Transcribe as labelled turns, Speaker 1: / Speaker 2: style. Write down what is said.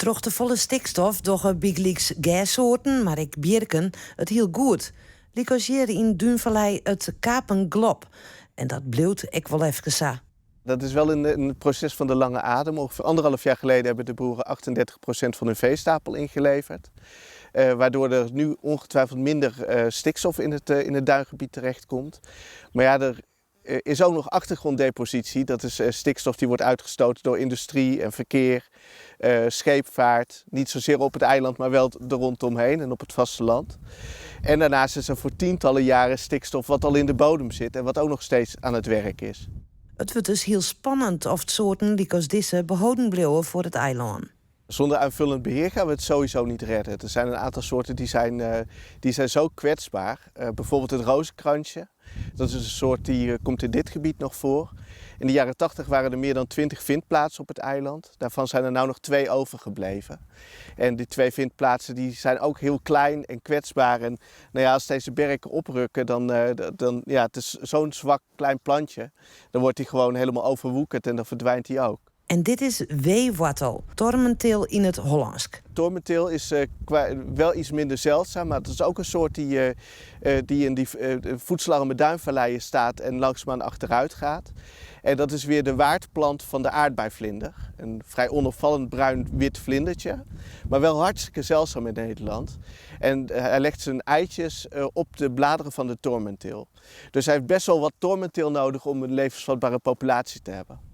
Speaker 1: Troch de volle stikstof dogge Bigleaks gassoorten, maar ik bierken het heel goed. Licogeerde in Duinvallei het kapenglop. En dat bleef ik wel even zo.
Speaker 2: Dat is wel in het proces van de lange adem. Ongeveer 1,5 jaar geleden hebben de boeren 38% van hun veestapel ingeleverd. Waardoor er nu ongetwijfeld minder stikstof in het duingebied terechtkomt. Maar ja, er is ook nog achtergronddepositie. Dat is stikstof die wordt uitgestoten door industrie en verkeer, scheepvaart. Niet zozeer op het eiland, maar wel er rondomheen en op het vasteland. En daarnaast is er voor tientallen jaren stikstof wat al in de bodem zit en wat ook nog steeds aan het werk is.
Speaker 1: Het wordt dus heel spannend of het soorten die deze behouden blijven voor het eiland.
Speaker 2: Zonder aanvullend beheer gaan we het sowieso niet redden. Er zijn een aantal soorten die zijn zo kwetsbaar. Bijvoorbeeld het rozenkransje. Dat is een soort die komt in dit gebied nog voor. In de jaren 80 waren er meer dan 20 vindplaatsen op het eiland. Daarvan zijn er nu nog 2 overgebleven. En die 2 vindplaatsen die zijn ook heel klein en kwetsbaar. En nou ja, als deze berken oprukken, dan ja, het is zo'n zwak klein plantje. Dan wordt die gewoon helemaal overwoekerd en dan verdwijnt die ook.
Speaker 1: En dit is weewortel, tormenteel in het Hollands.
Speaker 2: Tormenteel is wel iets minder zeldzaam, maar het is ook een soort die in die voedselarme duinvalleien staat en langzaamaan achteruit gaat. En dat is weer de waardplant van de aardbeivlinder. Een vrij onopvallend bruin-wit vlindertje, maar wel hartstikke zeldzaam in Nederland. En hij legt zijn eitjes op de bladeren van de tormenteel. Dus hij heeft best wel wat tormenteel nodig om een levensvatbare populatie te hebben.